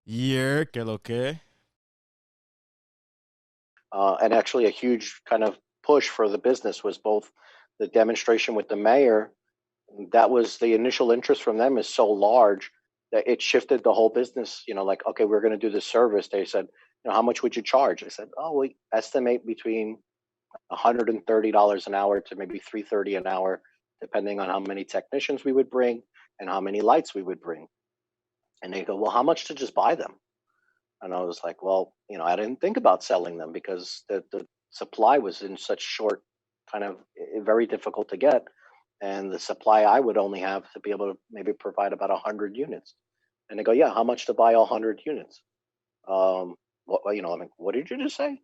Yeah, que lo que. And actually, a huge kind of push for the business was both the demonstration with the mayor. That was the initial interest from them is so large that it shifted the whole business. Like, okay, we're going to do this service. They said, how much would you charge? I said, oh, we estimate between $130 an hour to maybe 330 an hour, depending on how many technicians we would bring and how many lights we would bring. And they go, well, how much to just buy them? And I was like, well, I didn't think about selling them because the supply was in such short, kind of very difficult to get. And the supply I would only have to be able to maybe provide about 100 units. And they go, yeah, how much to buy all 100 units? I'm like, what did you just say?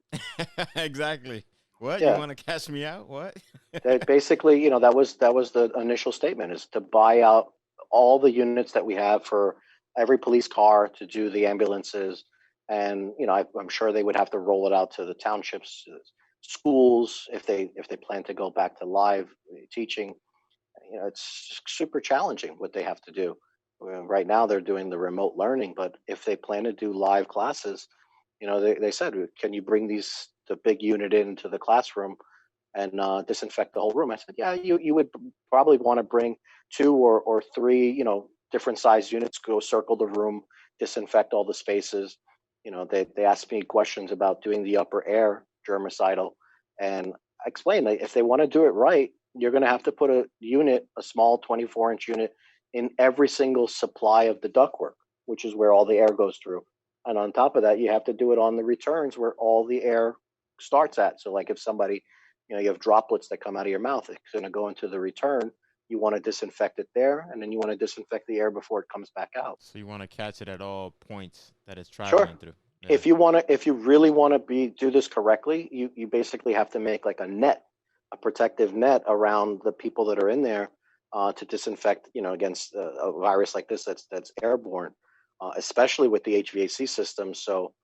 Exactly. What? You Yeah, want to cash me out? What? that basically, that was the initial statement is to buy out all the units that we have for every police car to do the ambulances, and I'm sure they would have to roll it out to the townships, schools if they plan to go back to live teaching. It's super challenging what they have to do. Right now, they're doing the remote learning, but if they plan to do live classes, they said, can you bring the big unit into the classroom and disinfect the whole room? I said, yeah, you would probably want to bring two or three, different size units, go circle the room, disinfect all the spaces. They asked me questions about doing the upper air germicidal, and I explained that if they want to do it right, you're going to have to put a small 24-inch unit in every single supply of the ductwork, which is where all the air goes through. And on top of that, you have to do it on the returns where all the air starts at. So, like if somebody, you have droplets that come out of your mouth, it's going to go into the return. You want to disinfect it there, and then you want to disinfect the air before it comes back out. So you want to catch it at all points that it's Sure. traveling through. Yeah. If you really want to do this correctly, you basically have to make like a protective net around the people that are in there to disinfect, against a virus like this that's airborne, especially with the HVAC system. So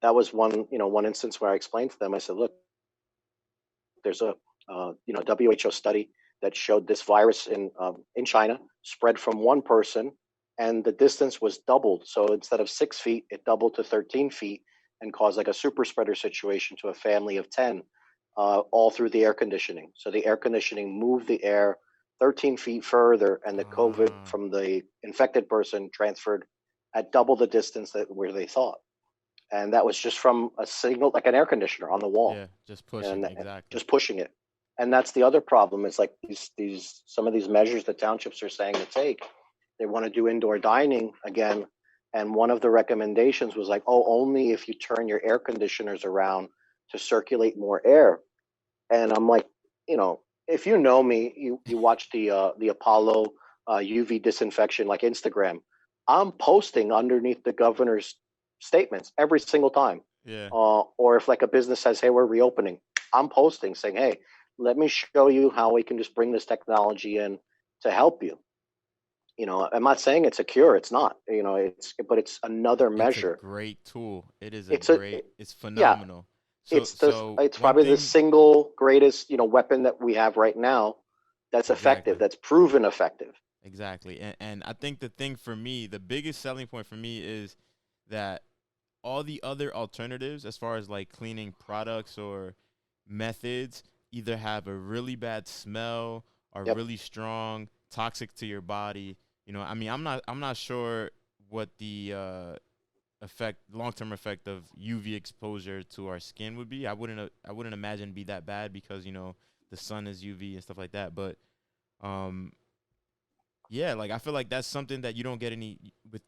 that was one instance where I explained to them. I said, look, there's a WHO study that showed this virus in China spread from one person, and the distance was doubled. So instead of 6 feet, it doubled to 13 feet and caused like a super spreader situation to a family of 10, all through the air conditioning. So the air conditioning moved the air 13 feet further, and the COVID Ah, from the infected person transferred at double the distance that where they thought. And that was just from a signal, like an air conditioner on the wall, yeah, just pushing. and Exactly. just pushing it. And that's the other problem. It's like these some of these measures that townships are saying to take. They want to do indoor dining again, and one of the recommendations was like, oh, only if you turn your air conditioners around to circulate more air. And I'm like, if you know me, you watch the Apollo UV disinfection like Instagram. I'm posting underneath the governor's statements every single time. Yeah. Or if like a business says, "Hey, we're reopening," I'm posting saying, "Hey, let me show you how we can just bring this technology in to help you." I'm not saying it's a cure. It's not. But it's another It's a measure. great tool. It is a It's a great. It's Yeah. phenomenal. So It's the so it's one probably the thing single greatest weapon that we have right now that's effective. exactly. That's proven effective. Exactly. And I think the thing for me, the biggest selling point for me is that all the other alternatives as far as like cleaning products or methods either have a really bad smell, are Yep. really strong, toxic to your body. I mean, I'm not sure what the long-term effect of UV exposure to our skin would be. I wouldn't imagine it'd be that bad because the sun is UV and stuff like that, but um yeah, like I feel like that's something that you don't get any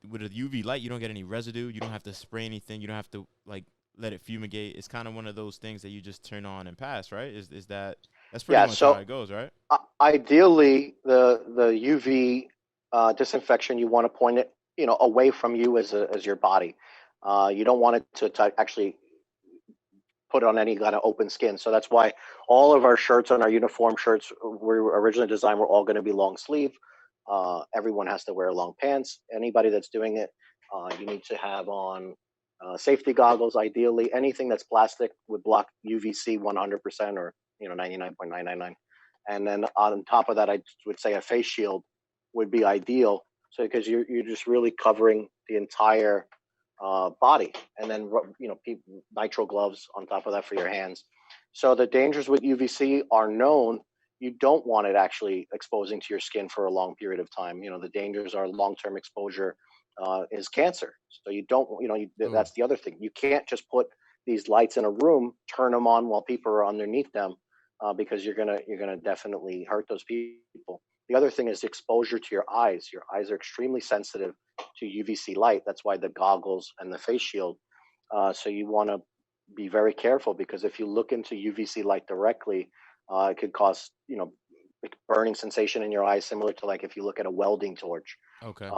with a UV light. You don't get any residue. You don't have to spray anything. You don't have to like let it fumigate. It's kind of one of those things that you just turn on and pass, right? Is that's pretty Yeah. much how So it goes, right? ideally, the UV disinfection, you want to point it away from you as your body. You don't want it to actually put on any kind of open skin. So that's why all of our shirts on our uniform shirts were originally designed were all going to be long sleeve. Everyone has to wear long pants. Anybody that's doing it, you need to have on safety goggles. Ideally, anything that's plastic would block UVC 100% or 99.999. And then on top of that, I would say a face shield would be ideal. So because you're just really covering the entire body, and then nitrile gloves on top of that for your hands. So the dangers with UVC are known. You don't want it actually exposing to your skin for a long period of time. The dangers are long-term exposure is cancer. So you don't, Ooh. that's the other thing. You can't just put these lights in a room, turn them on while people are underneath them, because you're gonna definitely hurt those people. The other thing is exposure to your eyes. Your eyes are extremely sensitive to UVC light. That's why the goggles and the face shield. So you want to be very careful, because if you look into UVC light directly, it could cause like burning sensation in your eyes, similar to like if you look at a welding torch. Okay.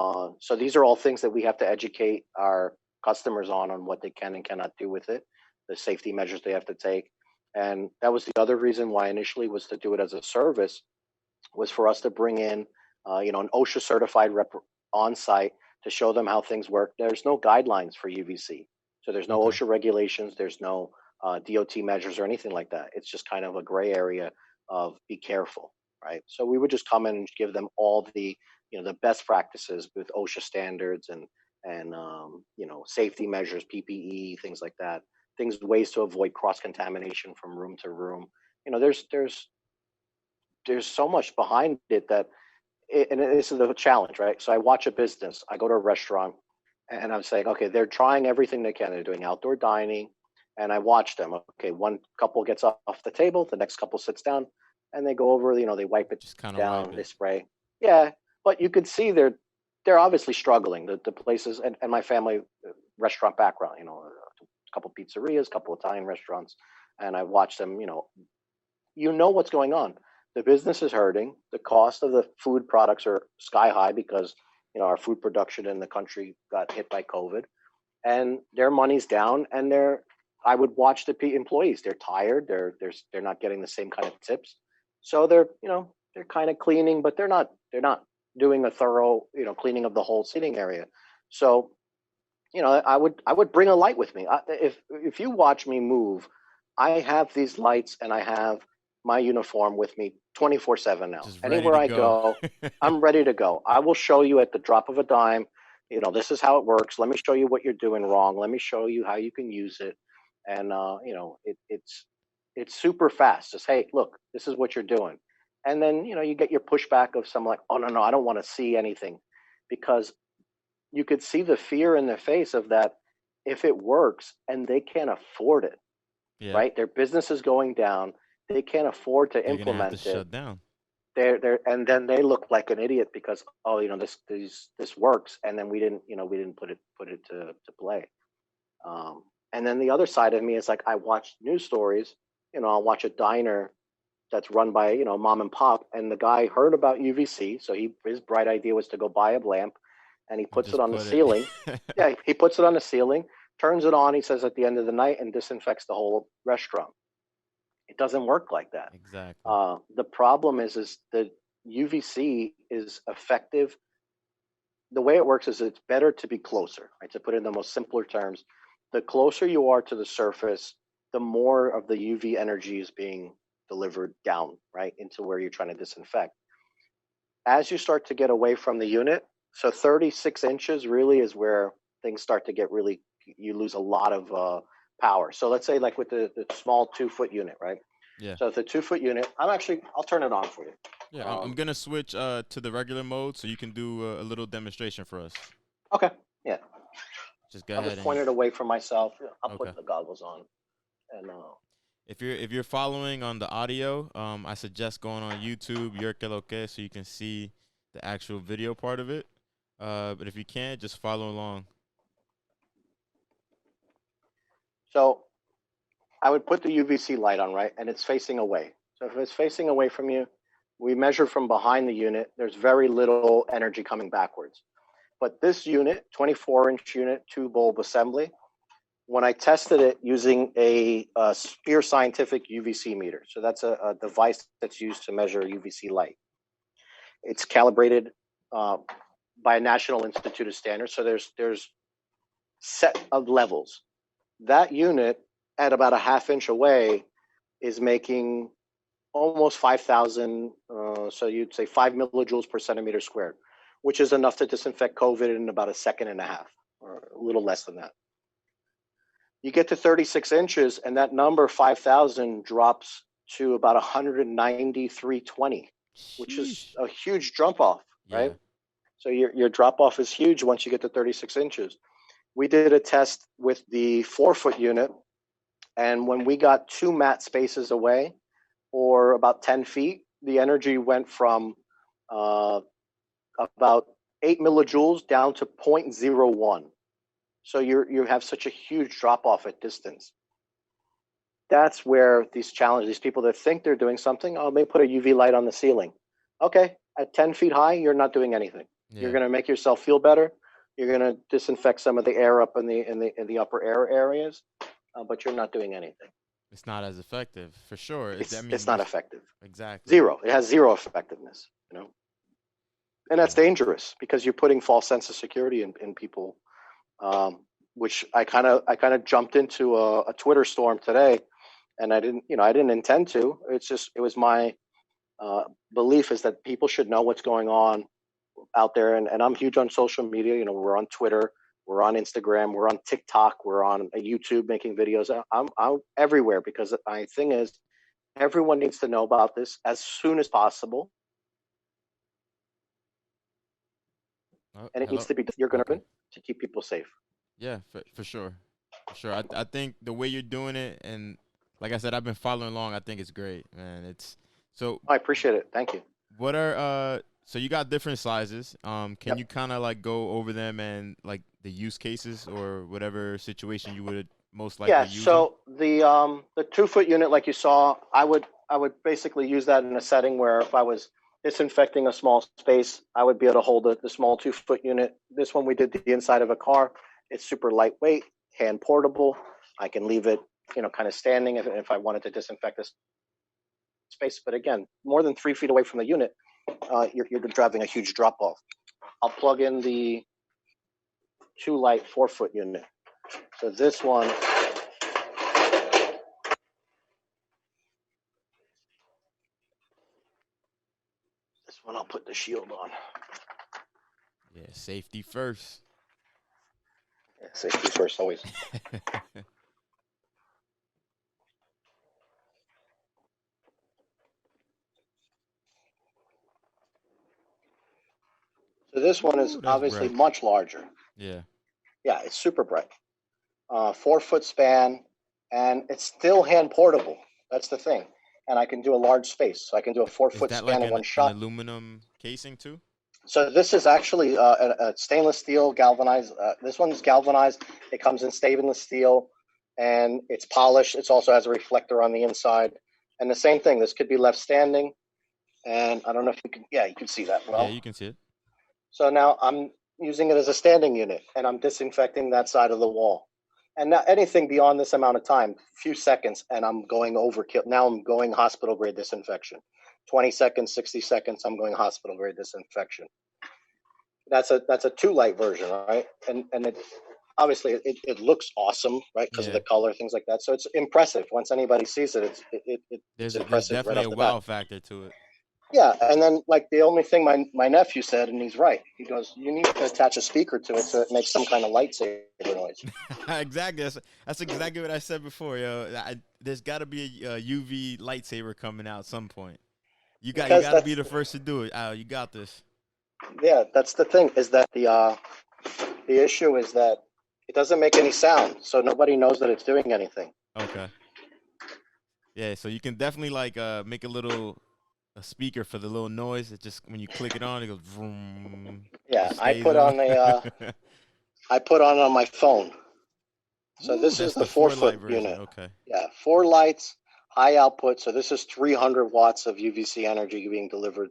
So these are all things that we have to educate our customers on what they can and cannot do with it, the safety measures they have to take. And that was the other reason why initially was to do it as a service, was for us to bring in, an OSHA certified rep on site to show them how things work. There's no guidelines for UVC, so there's no Okay. OSHA regulations. There's no DOT measures or anything like that. It's just kind of a gray area of be careful, right? So we would just come in and give them all the best practices with OSHA standards and safety measures, PPE, things like that. Things, ways to avoid cross contamination from room to room. There's so much behind it and this is the challenge, right? So I watch a business, I go to a restaurant, and I'm saying, okay, they're trying everything they can. They're doing outdoor dining, and I watch them. Okay, one couple gets off the table, the next couple sits down, and they go over. They wipe it Just kind of wipe down, they it. spray. Yeah, but you could see they're obviously struggling. The places, and my family restaurant background, a couple pizzerias, a couple Italian restaurants, and I watch them. What's going on. The business is hurting. The cost of the food products are sky high because our food production in the country got hit by COVID, and their money's down. And I would watch the employees. They're tired. They're not getting the same kind of tips, so they're kind of cleaning, but they're not doing a thorough cleaning of the whole seating area. So I would bring a light with me. If you watch me move, I have these lights and I have my uniform with me 24/7 now. Just ready Anywhere to I go. go, I'm ready to go. I will show you at the drop of a dime. This is how it works. Let me show you what you're doing wrong. Let me show you how you can use it. And it's super fast. Just, hey, look, this is what you're doing. And then you get your pushback of some like, oh no, I don't want to see anything, because you could see the fear in their face of that if it works and they can't afford it, Yeah. right? Their business is going down. They can't afford to They're gonna have to implement it. shut down. And then they look like an idiot because, oh, this works, and then we didn't put it to play. And then the other side of me is like, I watch news stories. I'll watch a diner that's run by mom and pop, and the guy heard about UVC, so his bright idea was to go buy a lamp, and he And puts it just on the put it. ceiling. Yeah, he puts it on the ceiling, turns it on. He says at the end of the night, and disinfects the whole restaurant. It doesn't work like that. Exactly. The problem is the UVC is effective. The way it works is it's better to be closer, right? To put it in the most simpler terms, the closer you are to the surface, the more of the UV energy is being delivered down, right, into where you're trying to disinfect. As you start to get away from the unit, so 36 inches really is where things start to get really, you lose a lot of power. So let's say like with the small 2 foot unit, right? Yeah. So the 2 foot unit, I'll turn it on for you. Yeah. I'm Um, gonna switch to the regular mode so you can do a little demonstration for us. okay, yeah, Just go I'll ahead just point and it away from myself. I'll okay. put the goggles on, and If you're following on the audio, I suggest going on YouTube, your Klk, so you can see the actual video part of it. But if you can't, just follow along. so I would put the UVC light on, right, and it's facing away. So if it's facing away from you, we measure from behind the unit. There's very little energy coming backwards. But this unit, 24-inch unit, 2 bulb assembly, when I tested it using a Spear Scientific UVC meter, so that's a device that's used to measure UVC light. It's calibrated uh, by a National Institute of Standards, so there's set of levels. That unit at about a half inch away is making almost 5,000. So you'd say 5 millijoules per centimeter squared, which is enough to disinfect COVID in about a second and a half, or a little less than that. You get to 36 inches, and that number 5,000 drops to about 193.20, which is Sheesh. a huge jump off, Yeah. right? So your drop off is huge once you get to 36 inches. We did a test with the 4-foot unit, and when we got 2 mat spaces away, or about 10 feet, the energy went from uh, about 8 millijoules down to 0.01. So you have such a huge drop off at distance. That's where these challenges, these people that think they're doing something, oh, they put a UV light on the ceiling. Okay, at 10 feet high, you're not doing anything. You're Yeah. going to make yourself feel better. You're going to disinfect some of the air up in the upper air areas, but you're not doing anything. It's not as effective for sure. I mean, It's not there's effective. exactly. Zero. It has zero effectiveness. And that's Yeah. dangerous because you're putting false sense of security in people. Which I kind of jumped into a Twitter storm today, and I didn't intend to. It was my belief is that people should know what's going on out there, and I'm huge on social media. We're on Twitter, we're on Instagram, we're on TikTok, we're on YouTube making videos. I'm everywhere because my thing is everyone needs to know about this as soon as possible, Oh, and it needs hello. to be you're going Okay. to keep people safe. Yeah, for sure. For sure. I think the way you're doing it, and like I said, I've been following along. I think it's great, man. It's so. I appreciate it. Thank you. What are so you got different sizes. Can Yep. you kind of like go over them and like the use cases or whatever situation you would most Yeah. likely use them? So the 2-foot unit, like you saw, I would basically use that in a setting where if I was disinfecting a small space, I would be able to hold the small 2-foot unit. This one we did the inside of a car. It's super lightweight, hand portable. I can leave it, kind of standing if I wanted to disinfect this space. But again, more than 3 feet away from the unit, you're driving a huge drop off. I'll plug in the 2 light 4-foot unit. So this one I'll put the shield on. Yeah, safety first. Yeah, safety first always. So this one is Ooh, that's obviously bright. much larger. Yeah. Yeah, it's super bright. 4-foot span, and it's still hand portable. That's the thing. And I can do a large space. So I can do a four Is foot that span like in one an shot. aluminum casing too? So this is actually a stainless steel galvanized. This one's galvanized. It comes in stainless steel, and it's polished. It also has a reflector on the inside. And the same thing. This could be left standing. And I don't know if you can. Yeah, you can see that Yeah, well. you can see it. So now I'm using it as a standing unit, and I'm disinfecting that side of the wall. And not anything beyond this amount of time, few seconds, and I'm going overkill. Now I'm going hospital grade disinfection. 20 seconds, 60 seconds, I'm going hospital grade disinfection. That's a 2 light version, right? And it obviously it looks awesome, right? Because of Yeah. the color, things like that. So it's impressive. Once anybody sees it, it's There's impressive right definitely off a the bat. wow factor to it. Yeah, and then like the only thing my nephew said, and he's right. He goes, "You need to attach a speaker to it so it makes some kind of lightsaber noise." Exactly. That's exactly what I said before, yo. There's got to be a UV lightsaber coming out some point. You Because got to be that's the first to do it. You got this. yeah, that's the thing is that the issue is that it doesn't make any sound, so nobody knows that it's doing anything. Okay. Yeah, so you can definitely like make a speaker for the little noise. It just when you click it on, it goes vroom, Yeah, just stays on. I put on my phone. So Ooh, this that's is the the four 4 light foot version. unit. Okay. Yeah, 4 lights, high output. So this is 300 watts of UVC energy being delivered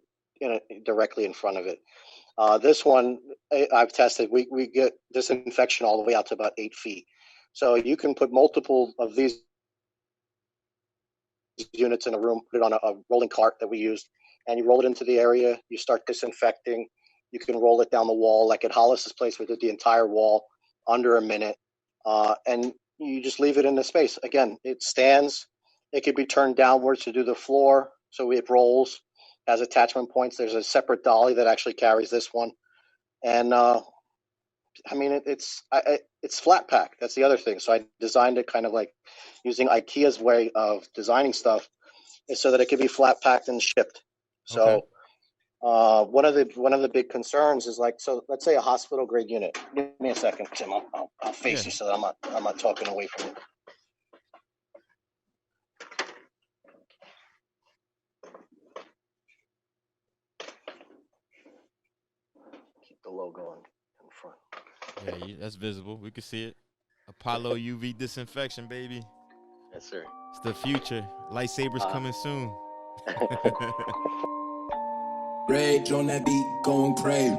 directly in front of it. This one I've tested. We get disinfection all the way out to about 8 feet. So you can put multiple of these units in a room, put it on a rolling cart that we used, and you roll it into the area. You start disinfecting. You can roll it down the wall. Like at Hollis's place, we did the entire wall under a minute, and you just leave it in the space. Again, it stands. It could be turned downwards to do the floor, so it rolls. Has attachment points. There's a separate dolly that actually carries this one, and I mean, it's flat pack. That's the other thing. So I designed it kind of like using IKEA's way of designing stuff, is so that it could be flat packed and shipped. Okay. So one of the big concerns is like, so let's say a hospital grade unit. Give me a second, Tim. I'll face Yeah. you so that I'm not talking away from you. Keep the logo in front. Yeah, that's visible. We can see it. Apollo UV Disinfection, baby. Yes, sir. It's the future. Lightsabers coming soon. Rage on that beat, going crazy.